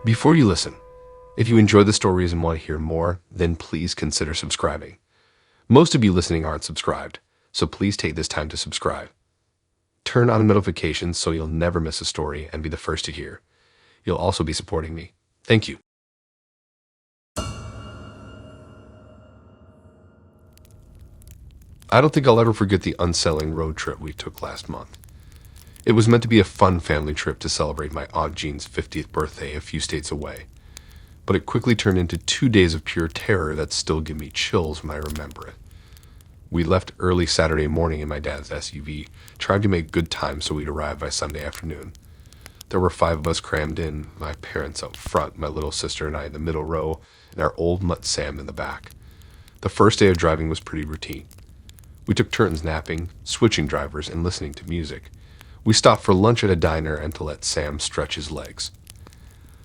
Before you listen, if you enjoy the stories and want to hear more, then please consider subscribing. Most of you listening aren't subscribed, so please take this time to subscribe. Turn on notifications so you'll never miss a story and be the first to hear. You'll also be supporting me. Thank you. I don't think I'll ever forget the unsettling road trip we took last month. It was meant to be a fun family trip to celebrate my Aunt Jean's 50th birthday a few states away, but it quickly turned into 2 days of pure terror that still give me chills when I remember it. We left early Saturday morning in my dad's SUV, trying to make good time so we'd arrive by Sunday afternoon. There were 5 of us crammed in, my parents up front, my little sister and I in the middle row, and our old mutt Sam in the back. The first day of driving was pretty routine. We took turns napping, switching drivers, and listening to music. We stopped for lunch at a diner and to let Sam stretch his legs.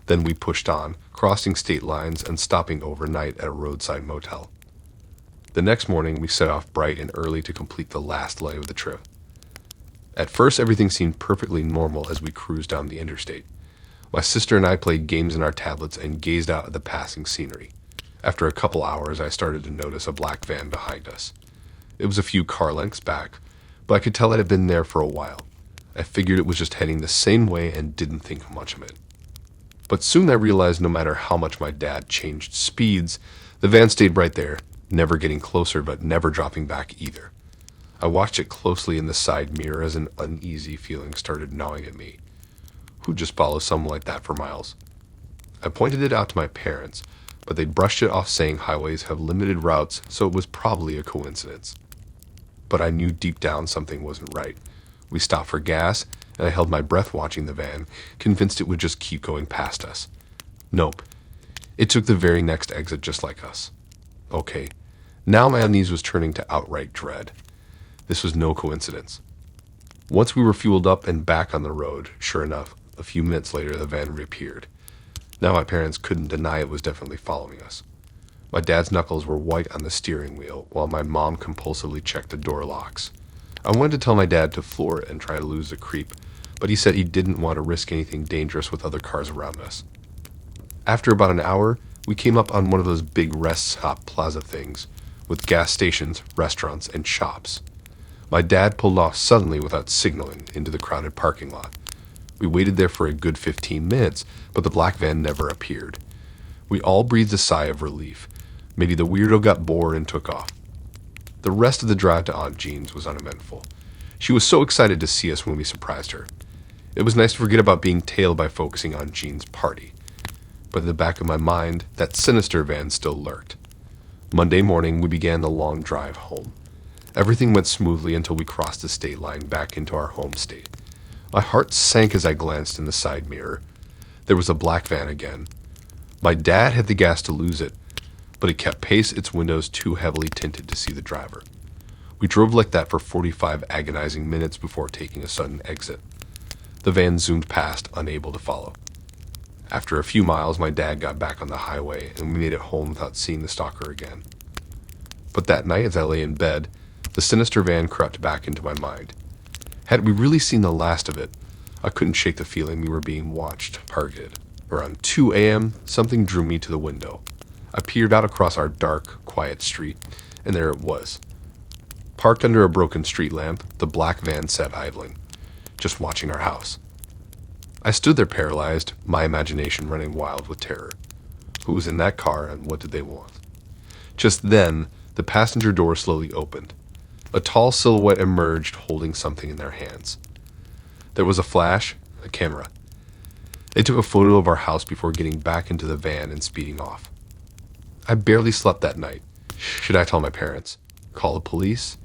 Then we pushed on, crossing state lines and stopping overnight at a roadside motel. The next morning, we set off bright and early to complete the last leg of the trip. At first, everything seemed perfectly normal as we cruised down the interstate. My sister and I played games in our tablets and gazed out at the passing scenery. After a couple hours, I started to notice a black van behind us. It was a few car lengths back, but I could tell it had been there for a while. I figured it was just heading the same way and didn't think much of it. But soon I realized no matter how much my dad changed speeds, the van stayed right there, never getting closer but never dropping back either. I watched it closely in the side mirror as an uneasy feeling started gnawing at me. Who'd just follow someone like that for miles? I pointed it out to my parents, but they brushed it off saying highways have limited routes, so it was probably a coincidence. But I knew deep down something wasn't right. We stopped for gas, and I held my breath watching the van, convinced it would just keep going past us. Nope. It took the very next exit just like us. Okay, now my unease was turning to outright dread. This was no coincidence. Once we were fueled up and back on the road, sure enough, a few minutes later the van reappeared. Now my parents couldn't deny it was definitely following us. My dad's knuckles were white on the steering wheel, while my mom compulsively checked the door locks. I wanted to tell my dad to floor it and try to lose the creep, but he said he didn't want to risk anything dangerous with other cars around us. After about an hour, we came up on one of those big rest stop plaza things, with gas stations, restaurants, and shops. My dad pulled off suddenly without signaling into the crowded parking lot. We waited there for a good 15 minutes, but the black van never appeared. We all breathed a sigh of relief. Maybe the weirdo got bored and took off. The rest of the drive to Aunt Jean's was uneventful. She was so excited to see us when we surprised her. It was nice to forget about being tailed by focusing on Jean's party. But in the back of my mind, that sinister van still lurked. Monday morning, we began the long drive home. Everything went smoothly until we crossed the state line back into our home state. My heart sank as I glanced in the side mirror. There was a black van again. My dad had the gas to lose it, but it kept pace, its windows too heavily tinted to see the driver. We drove like that for 45 agonizing minutes before taking a sudden exit. The van zoomed past, unable to follow. After a few miles, my dad got back on the highway, and we made it home without seeing the stalker again. But that night, as I lay in bed, the sinister van crept back into my mind. Had we really seen the last of it, I couldn't shake the feeling we were being watched, targeted. Around 2 a.m., something drew me to the window. I peered out across our dark, quiet street, and there it was. Parked under a broken street lamp, the black van sat idling, just watching our house. I stood there paralyzed, my imagination running wild with terror. Who was in that car and what did they want? Just then, the passenger door slowly opened. A tall silhouette emerged holding something in their hands. There was a flash, a camera. They took a photo of our house before getting back into the van and speeding off. I barely slept that night. Should I tell my parents? Call the police?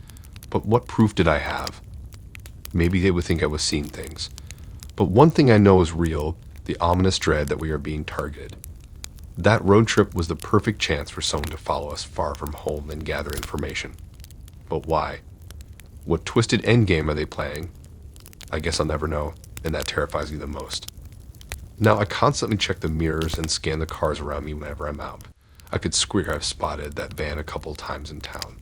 But what proof did I have? Maybe they would think I was seeing things. But one thing I know is real, the ominous dread that we are being targeted. That road trip was the perfect chance for someone to follow us far from home and gather information. But why? What twisted endgame are they playing? I guess I'll never know, and that terrifies me the most. Now I constantly check the mirrors and scan the cars around me whenever I'm out. I could swear I've spotted that van a couple times in town.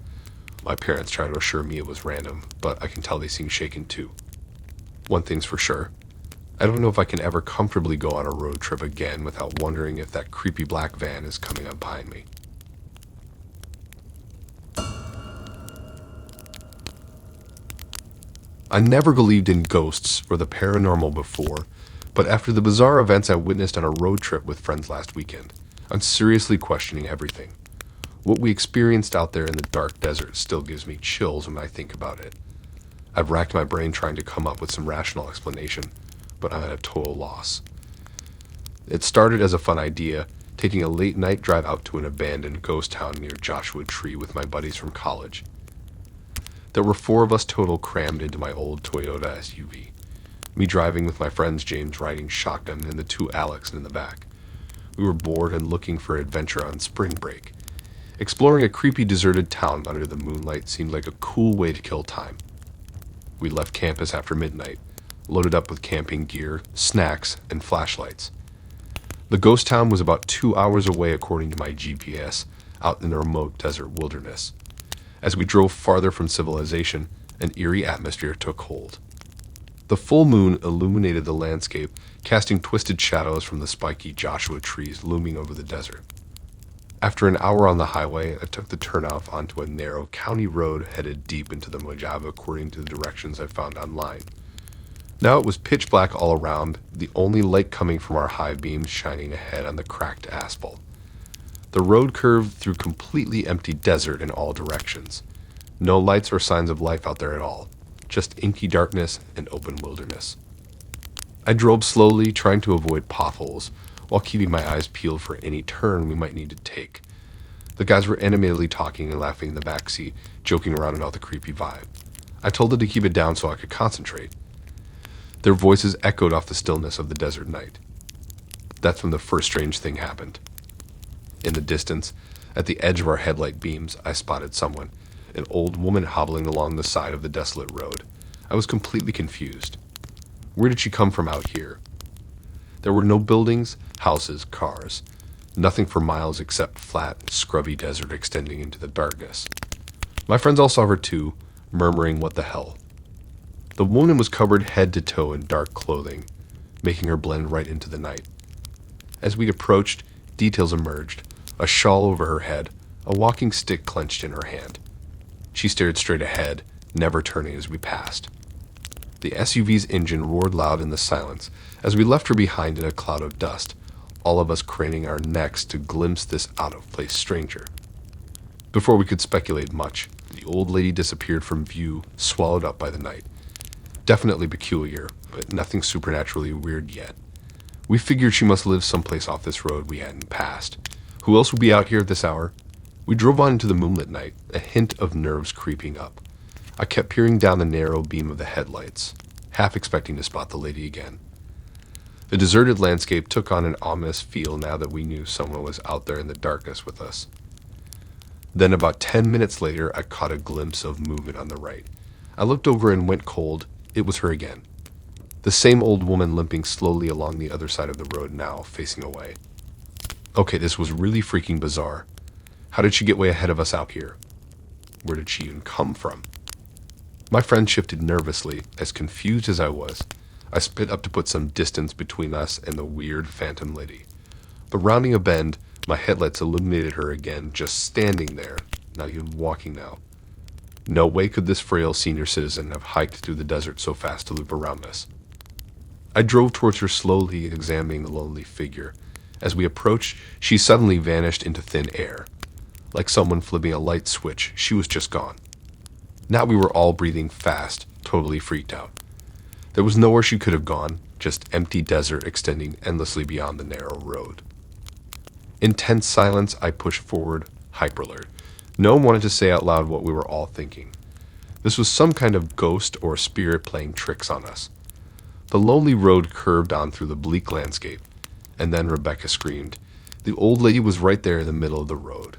My parents try to assure me it was random, but I can tell they seem shaken too. One thing's for sure. I don't know if I can ever comfortably go on a road trip again without wondering if that creepy black van is coming up behind me. I never believed in ghosts or the paranormal before, but after the bizarre events I witnessed on a road trip with friends last weekend, I'm seriously questioning everything. What we experienced out there in the dark desert still gives me chills when I think about it. I've racked my brain trying to come up with some rational explanation, but I'm at a total loss. It started as a fun idea, taking a late night drive out to an abandoned ghost town near Joshua Tree with my buddies from college. There were 4 of us total crammed into my old Toyota SUV. Me driving with my friends James riding shotgun and the 2 Alex in the back. We were bored and looking for adventure on spring break. Exploring a creepy deserted town under the moonlight seemed like a cool way to kill time. We left campus after midnight, loaded up with camping gear, snacks, and flashlights. The ghost town was about 2 hours away according to my GPS, out in the remote desert wilderness. As we drove farther from civilization, an eerie atmosphere took hold. The full moon illuminated the landscape, casting twisted shadows from the spiky Joshua trees looming over the desert. After an hour on the highway, I took the turnoff onto a narrow county road headed deep into the Mojave according to the directions I found online. Now it was pitch black all around, the only light coming from our high beams shining ahead on the cracked asphalt. The road curved through completely empty desert in all directions. No lights or signs of life out there at all, just inky darkness and open wilderness. I drove slowly, trying to avoid potholes, while keeping my eyes peeled for any turn we might need to take. The guys were animatedly talking and laughing in the backseat, joking around about the creepy vibe. I told them to keep it down so I could concentrate. Their voices echoed off the stillness of the desert night. That's when the first strange thing happened. In the distance, at the edge of our headlight beams, I spotted someone, an old woman hobbling along the side of the desolate road. I was completely confused. Where did she come from out here? There were no buildings, houses, cars. Nothing for miles except flat, scrubby desert extending into the darkness. My friends all saw her too, murmuring what the hell. The woman was covered head to toe in dark clothing, making her blend right into the night. As we approached, details emerged. A shawl over her head, a walking stick clenched in her hand. She stared straight ahead, never turning as we passed. The SUV's engine roared loud in the silence as we left her behind in a cloud of dust, all of us craning our necks to glimpse this out-of-place stranger. Before we could speculate much, the old lady disappeared from view, swallowed up by the night. Definitely peculiar, but nothing supernaturally weird yet. We figured she must live someplace off this road we hadn't passed. Who else would be out here at this hour? We drove on into the moonlit night, a hint of nerves creeping up. I kept peering down the narrow beam of the headlights, half expecting to spot the lady again. The deserted landscape took on an ominous feel now that we knew someone was out there in the darkness with us. Then about 10 minutes later, I caught a glimpse of movement on the right. I looked over and went cold. It was her again. The same old woman limping slowly along the other side of the road now, facing away. Okay, this was really freaking bizarre. How did she get way ahead of us out here? Where did she even come from? My friend shifted nervously, as confused as I was. I sped up to put some distance between us and the weird phantom lady. But rounding a bend, my headlights illuminated her again, just standing there, not even walking now. No way could this frail senior citizen have hiked through the desert so fast to loop around us. I drove towards her slowly, examining the lonely figure. As we approached, she suddenly vanished into thin air. Like someone flipping a light switch, she was just gone. Now we were all breathing fast, totally freaked out. There was nowhere she could have gone, just empty desert extending endlessly beyond the narrow road. In tense silence, I pushed forward, hyperalert. No one wanted to say out loud what we were all thinking. This was some kind of ghost or spirit playing tricks on us. The lonely road curved on through the bleak landscape, and then Rebecca screamed. The old lady was right there in the middle of the road.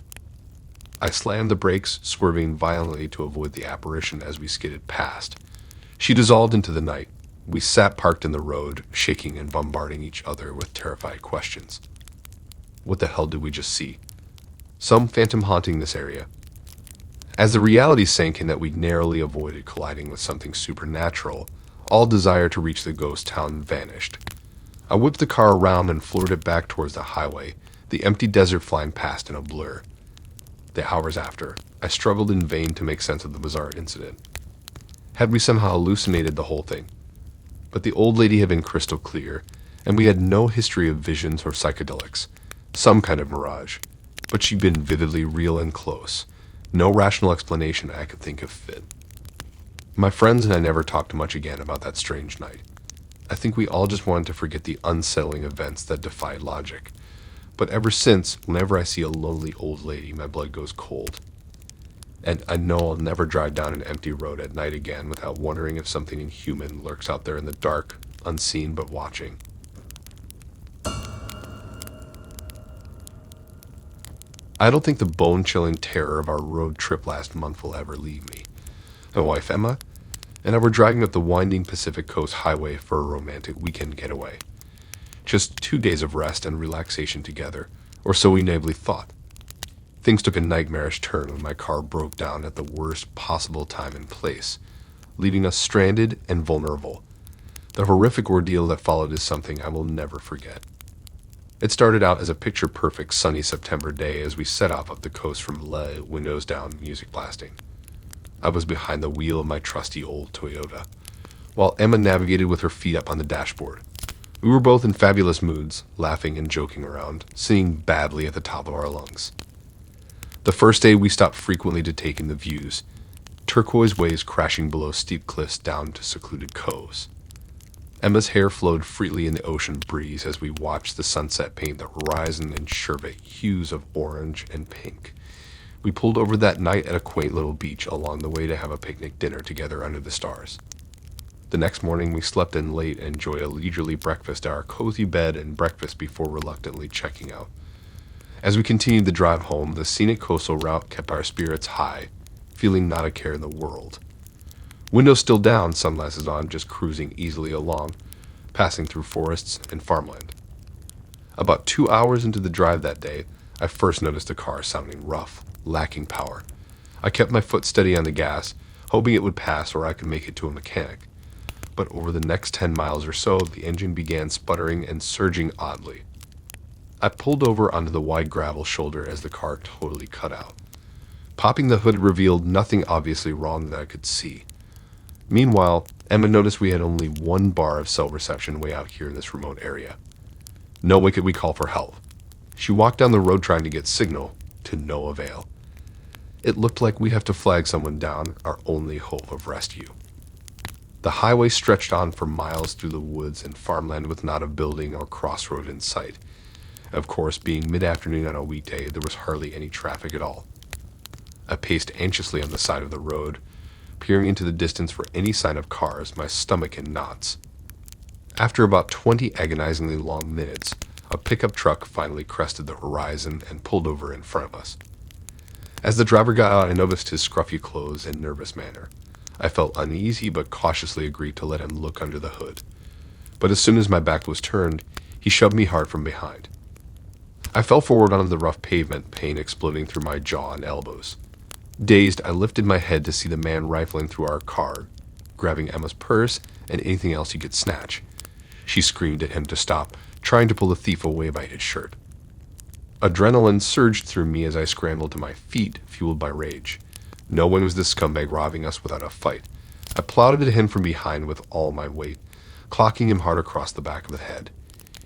I slammed the brakes, swerving violently to avoid the apparition as we skidded past. She dissolved into the night. We sat parked in the road, shaking and bombarding each other with terrified questions. What the hell did we just see? Some phantom haunting this area. As the reality sank in that we narrowly avoided colliding with something supernatural, All desire to reach the ghost town vanished. I whipped the car around and floored it back towards the highway, the empty desert flying past in a blur. The hours after, I struggled in vain to make sense of the bizarre incident. Had we somehow hallucinated the whole thing? But the old lady had been crystal clear, and we had no history of visions or psychedelics. Some kind of mirage. But she'd been vividly real and close. No rational explanation I could think of fit. My friends and I never talked much again about that strange night. I think we all just wanted to forget the unsettling events that defied logic. But ever since, whenever I see a lonely old lady, my blood goes cold. And I know I'll never drive down an empty road at night again without wondering if something inhuman lurks out there in the dark, unseen but watching. I don't think the bone-chilling terror of our road trip last month will ever leave me. My wife, Emma, and I were driving up the winding Pacific Coast Highway for a romantic weekend getaway. Just 2 days of rest and relaxation together, or so we naively thought. Things took a nightmarish turn when my car broke down at the worst possible time and place, leaving us stranded and vulnerable. The horrific ordeal that followed is something I will never forget. It started out as a picture-perfect sunny September day as we set off up the coast from Le, windows down, music blasting. I was behind the wheel of my trusty old Toyota, while Emma navigated with her feet up on the dashboard. We were both in fabulous moods, laughing and joking around, singing badly at the top of our lungs. The first day we stopped frequently to take in the views, turquoise waves crashing below steep cliffs down to secluded coves. Emma's hair flowed freely in the ocean breeze as we watched the sunset paint the horizon in sherbet hues of orange and pink. We pulled over that night at a quaint little beach along the way to have a picnic dinner together under the stars. The next morning we slept in late and enjoyed a leisurely breakfast at our cozy bed and breakfast before reluctantly checking out. As we continued the drive home, the scenic coastal route kept our spirits high, feeling not a care in the world. Windows still down, sunglasses on, just cruising easily along, passing through forests and farmland. About 2 hours into the drive that day, I first noticed the car sounding rough, lacking power. I kept my foot steady on the gas, hoping it would pass or I could make it to a mechanic. But over the next 10 miles or so, the engine began sputtering and surging oddly. I pulled over onto the wide gravel shoulder as the car totally cut out. Popping the hood revealed nothing obviously wrong that I could see. Meanwhile, Emma noticed we had only one bar of cell reception way out here in this remote area. No way could we call for help. She walked down the road trying to get signal, to no avail. It looked like we'd have to flag someone down, our only hope of rescue. The highway stretched on for miles through the woods and farmland with not a building or crossroad in sight. Of course, being mid-afternoon on a weekday, there was hardly any traffic at all. I paced anxiously on the side of the road, peering into the distance for any sign of cars, my stomach in knots. After about 20 agonizingly long minutes, a pickup truck finally crested the horizon and pulled over in front of us. As the driver got out, I noticed his scruffy clothes and nervous manner. I felt uneasy but cautiously agreed to let him look under the hood. But as soon as my back was turned, he shoved me hard from behind. I fell forward onto the rough pavement, pain exploding through my jaw and elbows. Dazed, I lifted my head to see the man rifling through our car, grabbing Emma's purse and anything else he could snatch. She screamed at him to stop, trying to pull the thief away by his shirt. Adrenaline surged through me as I scrambled to my feet, fueled by rage. No one was this scumbag robbing us without a fight. I plowed at him from behind with all my weight, clocking him hard across the back of the head.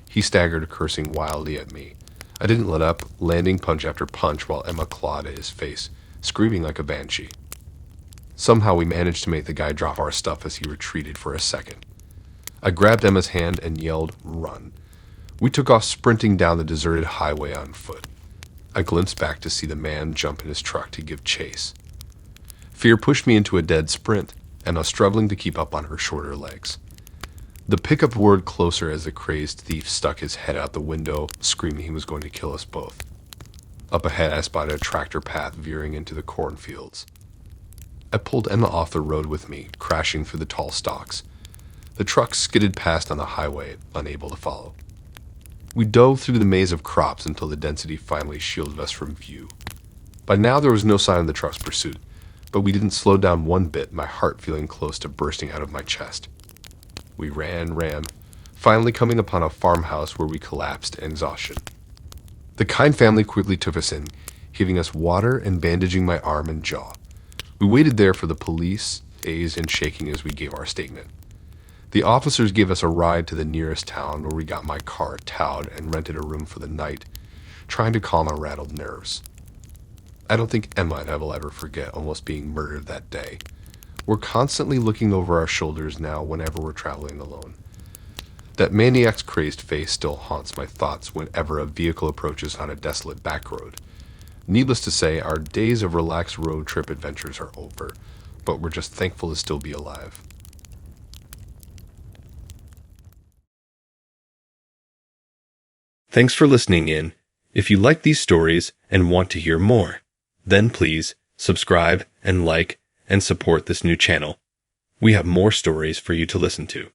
He staggered, cursing wildly at me. I didn't let up, landing punch after punch while Emma clawed at his face, screaming like a banshee. Somehow we managed to make the guy drop our stuff as he retreated for a second. I grabbed Emma's hand and yelled, "Run." We took off sprinting down the deserted highway on foot. I glimpsed back to see the man jump in his truck to give chase. Fear pushed me into a dead sprint, and I was struggling to keep up on her shorter legs. The pickup whirred closer as the crazed thief stuck his head out the window, screaming he was going to kill us both. Up ahead, I spotted a tractor path veering into the cornfields. I pulled Emma off the road with me, crashing through the tall stalks. The truck skidded past on the highway, unable to follow. We dove through the maze of crops until the density finally shielded us from view. By now there was no sign of the truck's pursuit, but we didn't slow down one bit, my heart feeling close to bursting out of my chest. We ran, finally coming upon a farmhouse where we collapsed in exhaustion. The kind family quickly took us in, giving us water and bandaging my arm and jaw. We waited there for the police, dazed and shaking as we gave our statement. The officers gave us a ride to the nearest town where we got my car towed and rented a room for the night, trying to calm our rattled nerves. I don't think Emma and I will ever forget almost being murdered that day. We're constantly looking over our shoulders now whenever we're traveling alone. That maniac's crazed face still haunts my thoughts whenever a vehicle approaches on a desolate back road. Needless to say, our days of relaxed road trip adventures are over, but we're just thankful to still be alive. Thanks for listening in. If you like these stories and want to hear more, then please subscribe and like and support this new channel. We have more stories for you to listen to.